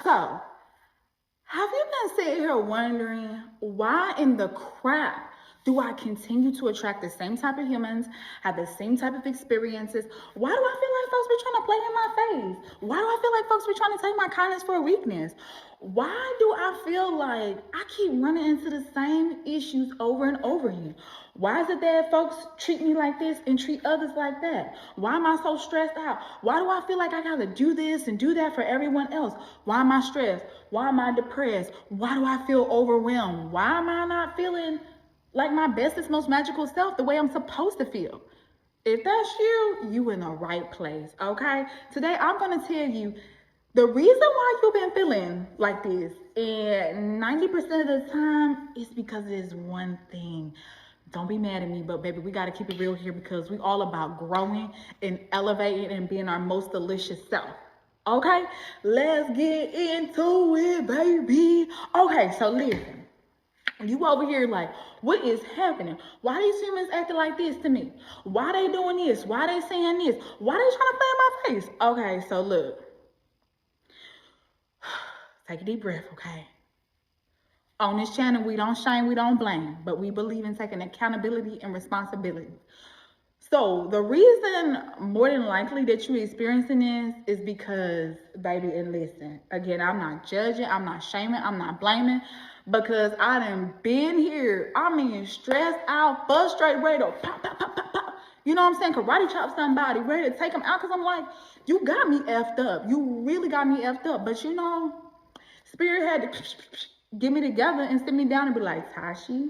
So, have you been sitting here wondering why in the crap do I continue to attract the same type of humans, have the same type of experiences? Why do I feel like folks be trying to play in my face? Why do I feel like folks be trying to take my kindness for a weakness? Why do I feel like I keep running into the same issues over and over again? Why is it that folks treat me like this and treat others like that? Why am I so stressed out? Why do I feel like I gotta do this and do that for everyone else? Why am I stressed? Why am I depressed? Why do I feel overwhelmed? Why am I not feeling like my bestest, most magical self the way I'm supposed to feel? If that's you, you in the right place, okay? Today, I'm gonna tell you the reason why you've been feeling like this, and 90% of the time, is because it is one thing. Don't be mad at me, but baby, we gotta keep it real here because we all about growing and elevating and being our most delicious self. Okay, let's get into it, baby. Okay, so listen. You over here like, what is happening? Why these humans acting like this to me? Why they doing this? Why they saying this? Why they trying to play in my face? Okay, so look. Take a deep breath, okay? On this channel, we don't shame, we don't blame, but we believe in taking accountability and responsibility. So the reason more than likely that you're experiencing this is because, baby, and listen, again, I'm not judging, I'm not shaming, I'm not blaming, because I done been here. I mean, stressed out, frustrated, ready to pop, pop, pop, pop, pop. You know what I'm saying? Karate chop somebody, ready to take them out, because I'm like, you got me effed up. You really got me effed up. But you know, Spirit had to get me together and sit me down and be like, Tashi,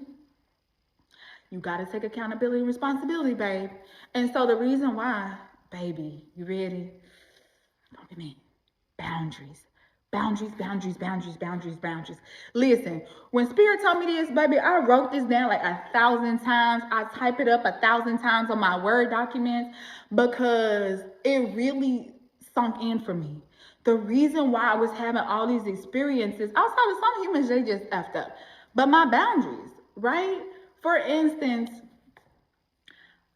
you got to take accountability and responsibility, babe. And so the reason why, baby, you ready? Don't be mean. Boundaries. Boundaries, boundaries, boundaries, boundaries, boundaries. Listen, when Spirit told me this, baby, I wrote this down like 1,000 times. I type it up 1,000 times on my Word documents because it really sunk in for me. The reason why I was having all these experiences, outside of some humans, they just effed up. But my boundaries, right? For instance,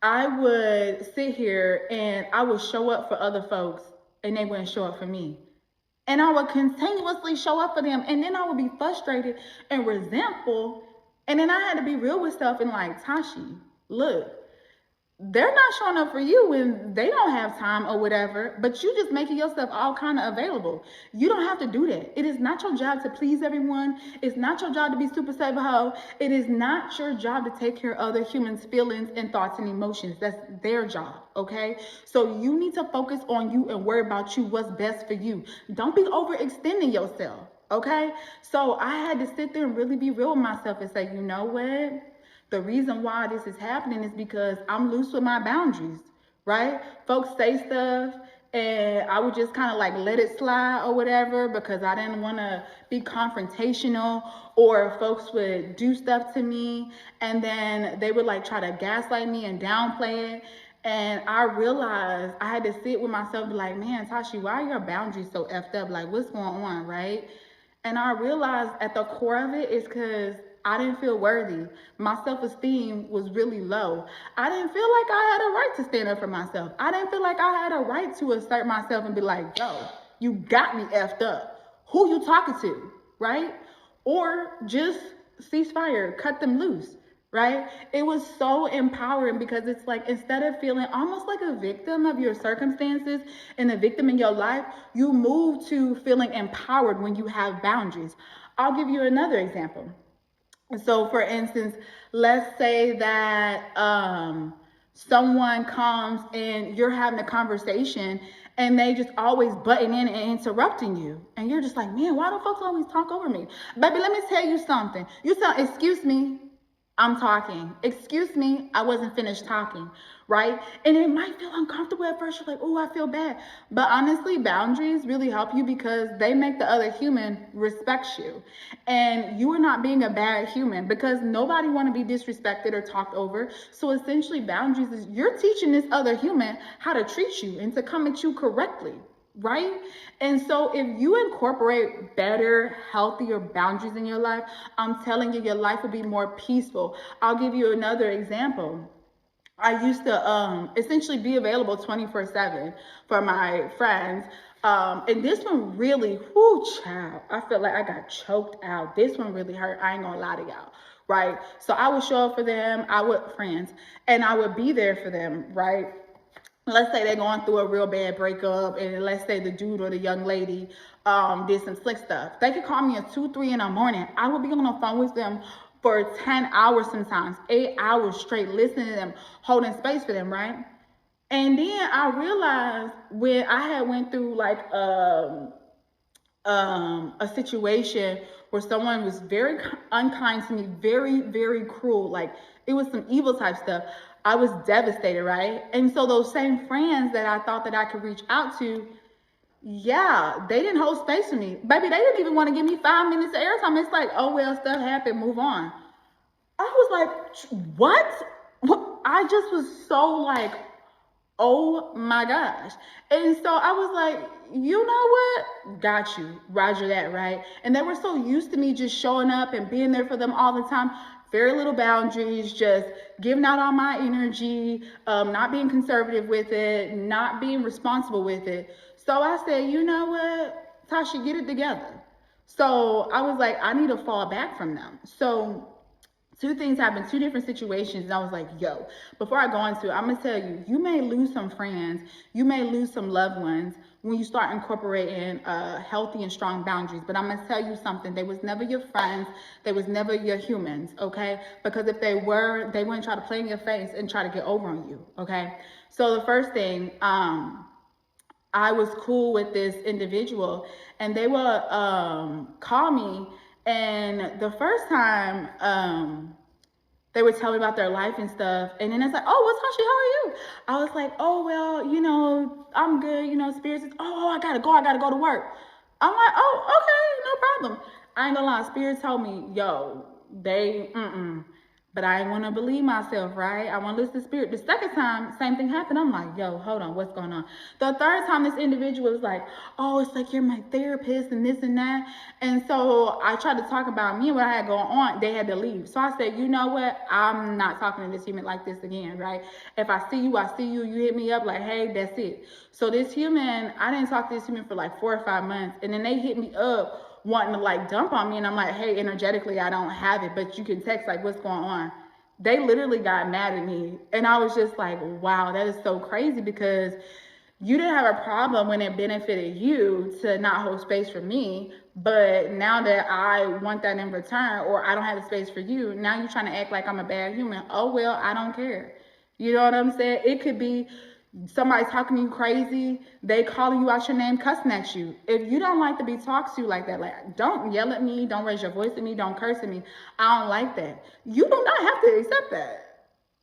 I would sit here and I would show up for other folks and they wouldn't show up for me. And I would continuously show up for them. And then I would be frustrated and resentful. And then I had to be real with self and like, Tashi, look, they're not showing up for you when they don't have time or whatever, but you just making yourself all kind of available. You don't have to do that. It is not your job to please everyone. It's not your job to be super saver hoe. It is not your job to take care of other humans' feelings and thoughts and emotions. That's their job, okay? So you need to focus on you and worry about you, what's best for you. Don't be overextending yourself, okay? So I had to sit there and really be real with myself and say, you know what? The reason why this is happening is because I'm loose with my boundaries, right? Folks say stuff and I would just kind of like let it slide or whatever because I didn't want to be confrontational, or folks would do stuff to me and then they would like try to gaslight me and downplay it. And I realized I had to sit with myself and be like, man, Tashi, why are your boundaries so effed up? Like, what's going on, right? And I realized at the core of it is because I didn't feel worthy. My self-esteem was really low. I didn't feel like I had a right to stand up for myself. I didn't feel like I had a right to assert myself and be like, yo, you got me effed up. Who you talking to, right? Or just cease fire, cut them loose, right? It was so empowering because it's like, instead of feeling almost like a victim of your circumstances and a victim in your life, you move to feeling empowered when you have boundaries. I'll give you another example. So for instance, let's say that someone comes and you're having a conversation and they just always butting in and interrupting you. And you're just like, man, why do folks always talk over me? Baby, let me tell you something. You sound, excuse me, I'm talking. Excuse me, I wasn't finished talking, right? And it might feel uncomfortable at first. You're like, oh, I feel bad. But honestly, boundaries really help you because they make the other human respect you. And you are not being a bad human because nobody want to be disrespected or talked over. So essentially, boundaries is you're teaching this other human how to treat you and to come at you correctly. Right? And so if you incorporate better, healthier boundaries in your life, I'm telling you, your life will be more peaceful. I'll give you another example. I used to essentially be available 24/7 for my friends. And this one really, whoo, child, I felt like I got choked out. This one really hurt. I ain't gonna lie to y'all, right? So I would show up for them, friends, and I would be there for them, right? Let's say they're going through a real bad breakup, and let's say the dude or the young lady did some slick stuff. They could call me at 2, 3 in the morning. I would be on the phone with them for 10 hours sometimes, 8 hours straight, listening to them, holding space for them, right? And then I realized when I had went through like a situation where someone was very unkind to me, very, very cruel, like it was some evil type stuff, I was devastated, right? And so those same friends that I thought that I could reach out to, yeah, they didn't hold space for me. Baby, they didn't even want to give me 5 minutes of airtime. It's like, oh, well, stuff happened, move on. I was like, what? I just was so like, oh my gosh. And so I was like, you know what? Got you. Roger that, right? And they were so used to me just showing up and being there for them all the time. Very little boundaries, just giving out all my energy, not being conservative with it, not being responsible with it. So I said, you know what, Tasha, get it together. So I was like, I need to fall back from them. So two things happened, two different situations, and I was like, yo, before I go into it, I'm gonna tell you, you may lose some friends, you may lose some loved ones when you start incorporating healthy and strong boundaries. But I'm gonna tell you something, they was never your friends, they was never your humans, okay? Because if they were, they wouldn't try to play in your face and try to get over on you, okay? So the first thing, I was cool with this individual, and they would call me. And the first time, they would tell me about their life and stuff. And then it's like, oh, what's Tashi? How are you? I was like, oh, well, you know, I'm good. You know, spirits is, oh, I gotta go to work. I'm like, oh, okay, no problem. I ain't gonna lie, spirits told me, yo, they, but I didn't want to believe myself, right? I want to listen to spirit. The second time, same thing happened. I'm like, yo, hold on, what's going on? The third time, this individual was like, oh, it's like you're my therapist and this and that. And so I tried to talk about me and what I had going on. They had to leave. So I said, you know what? I'm not talking to this human like this again, right? If I see you, I see you. You hit me up like, hey, that's it. So this human, I didn't talk to this human for like 4 or 5 months. And then they hit me up wanting to like dump on me, and I'm like, hey, energetically I don't have it, but you can text like, what's going on? They literally got mad at me, and I was just like, wow, that is so crazy, because you didn't have a problem when it benefited you to not hold space for me, but now that I want that in return, or I don't have the space for you, now you're trying to act like I'm a bad human. Oh well, I don't care. You know what I'm saying? It could be somebody talking to you crazy, they calling you out your name, cussing at you. If you don't like to be talked to like that, like, don't yell at me, don't raise your voice at me, don't curse at me. I don't like that. You do not have to accept that.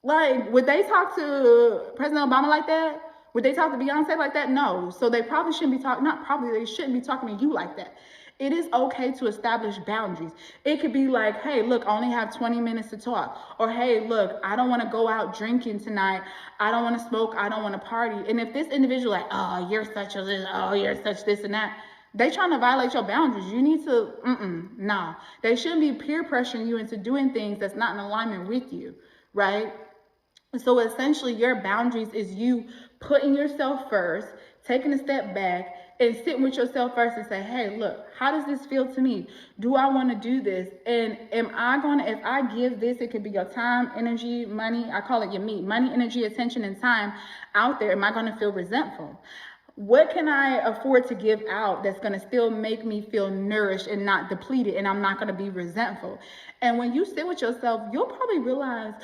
Like, would they talk to President Obama like that? Would they talk to Beyonce like that? No. So they probably shouldn't be talking, not probably, they shouldn't be talking to you like that. It is okay to establish boundaries. It could be like, hey, look, I only have 20 minutes to talk. Or, hey, look, I don't want to go out drinking tonight. I don't want to smoke. I don't want to party. And if this individual like, oh, you're such a this, oh, you're such this and that, they trying to violate your boundaries. You need to, nah. They shouldn't be peer pressuring you into doing things that's not in alignment with you, right? So essentially, your boundaries is you putting yourself first, taking a step back, and sitting with yourself first and say, hey, look, how does this feel to me? Do I want to do this? And am I going to, if I give this, it could be your time, energy, money, I call it your meat, money, energy, attention, and time out there, am I going to feel resentful? What can I afford to give out that's going to still make me feel nourished and not depleted, and I'm not going to be resentful? And when you sit with yourself, you'll probably realize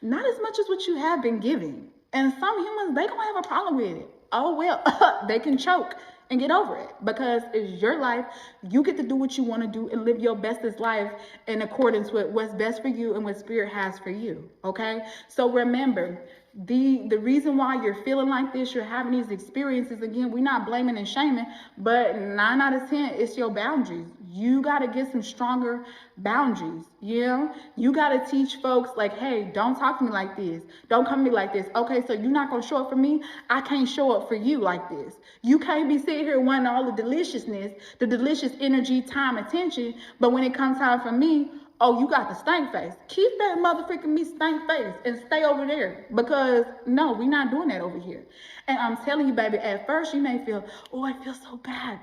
not as much as what you have been giving. And some humans, they don't have a problem with it. Oh, well, they can choke and get over it, because it's your life. You get to do what you want to do and live your bestest life in accordance with what's best for you and what spirit has for you. Okay, so remember, the reason why you're feeling like this, you're having these experiences, again, we're not blaming and shaming, but 9 out of 10, it's your boundaries. You got to get some stronger boundaries. You got to teach folks like, hey, don't talk to me like this, don't come to me like this. Okay, so you're not going to show up for me, I can't show up for you like this. You can't be sitting here wanting all the deliciousness, the delicious energy, time, attention, but when it comes time for me, oh, you got the stank face. Keep that motherfucking me stank face and stay over there. Because no, we're not doing that over here. And I'm telling you, baby, at first you may feel, oh, I feel so bad.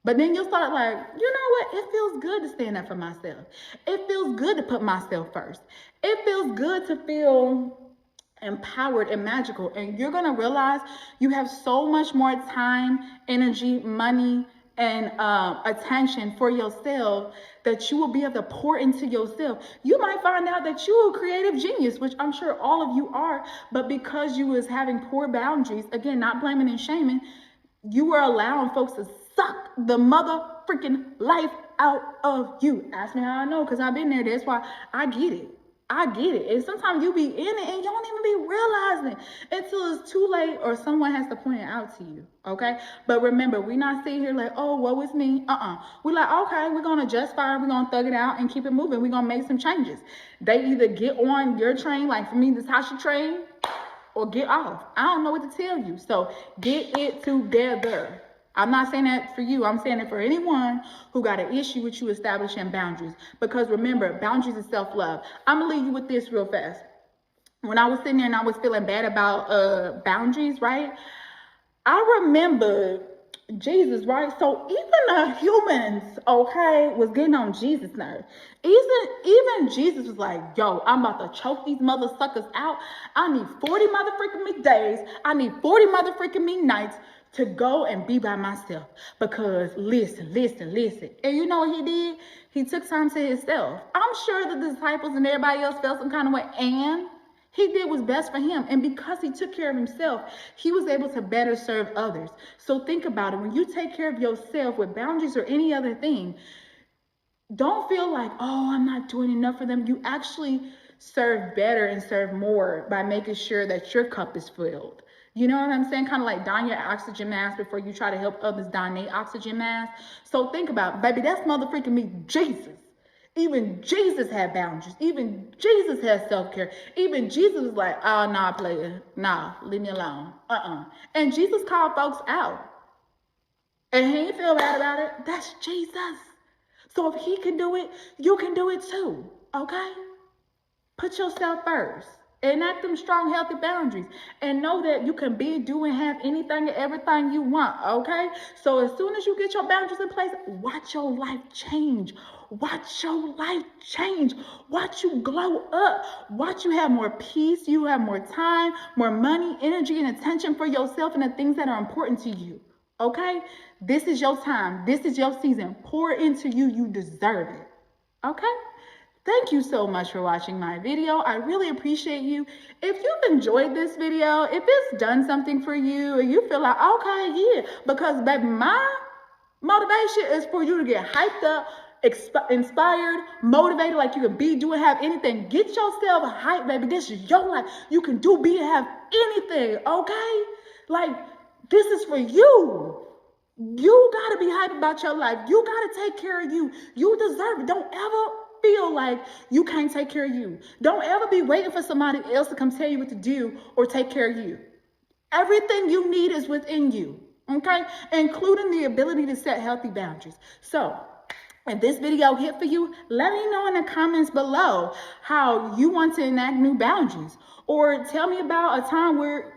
But then you'll start like, you know what? It feels good to stand up for myself. It feels good to put myself first. It feels good to feel empowered and magical. And you're going to realize you have so much more time, energy, money, and attention for yourself that you will be able to pour into yourself. You might find out that you're a creative genius, which I'm sure all of you are, but because you was having poor boundaries, again, not blaming and shaming, you were allowing folks to suck the mother freaking life out of you. Ask me how I know, because I've been there. That's why I get it. I get it. And sometimes you be in it and you don't even be realizing it until it's too late or someone has to point it out to you. Okay? But remember, we're not sitting here like, oh, woe is me. We're like, okay, we're going to just fire. We're going to thug it out and keep it moving. We're going to make some changes. They either get on your train, like for me, the Tasha train, or get off. I don't know what to tell you. So get it together. I'm not saying that for you. I'm saying it for anyone who got an issue with you establishing boundaries. Because remember, boundaries is self-love. I'm going to leave you with this real fast. When I was sitting there and I was feeling bad about boundaries, right? I remember Jesus, right? So even the humans, okay, was getting on Jesus' nerve. Even Jesus was like, yo, I'm about to choke these mother suckers out. I need 40 motherfucking me days. I need 40 motherfucking me nights to go and be by myself. Because listen. And you know what he did? He took time to himself. I'm sure the disciples and everybody else felt some kind of way. And he did what's best for him. And because he took care of himself, he was able to better serve others. So think about it. When you take care of yourself with boundaries or any other thing, don't feel like, oh, I'm not doing enough for them. You actually serve better and serve more by making sure that your cup is filled. You know what I'm saying? Kind of like don your oxygen mask before you try to help others don their oxygen mask. So think about it. Baby, that's motherfucking me, Jesus. Even Jesus had boundaries. Even Jesus had self-care. Even Jesus was like, oh, nah, player. Nah, leave me alone. And Jesus called folks out. And he didn't feel bad about it. That's Jesus. So if he can do it, you can do it too. Okay? Put yourself first. Enact them strong, healthy boundaries. And know that you can be, do, and have anything and everything you want, okay? So as soon as you get your boundaries in place, watch your life change. Watch your life change. Watch you glow up. Watch you have more peace. You have more time, more money, energy, and attention for yourself and the things that are important to you, okay? This is your time. This is your season. Pour into you. You deserve it, okay? Thank you so much for watching my video. I really appreciate you. If you've enjoyed this video, if it's done something for you, and you feel like, okay, yeah, because baby, my motivation is for you to get hyped up, inspired, motivated, like you can be, do, and have anything. Get yourself hyped, baby. This is your life. You can do, be, and have anything, okay? Like, this is for you. You got to be hyped about your life. You got to take care of you. You deserve it. Don't ever feel like you can't take care of you. Don't ever be waiting for somebody else to come tell you what to do or take care of you. Everything you need is within you, okay? Including the ability to set healthy boundaries. So, if this video hit for you, let me know in the comments below how you want to enact new boundaries. Or tell me about a time where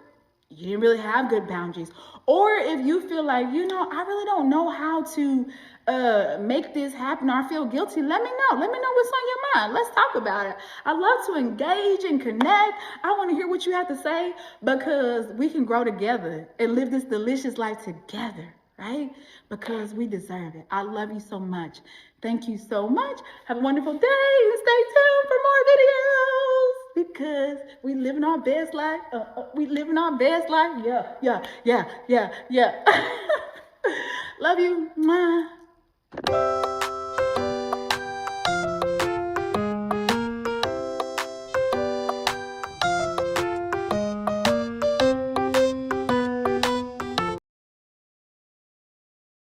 you didn't really have good boundaries. Or if you feel like, you know, I really don't know how to make this happen, or I feel guilty, let me know. Let me know what's on your mind. Let's talk about it. I love to engage and connect. I want to hear what you have to say, because we can grow together and live this delicious life together, right? Because we deserve it. I love you so much. Thank you so much. Have a wonderful day and stay tuned for more videos, because we living our best life. We living our best life. Yeah. Love you. Mwah.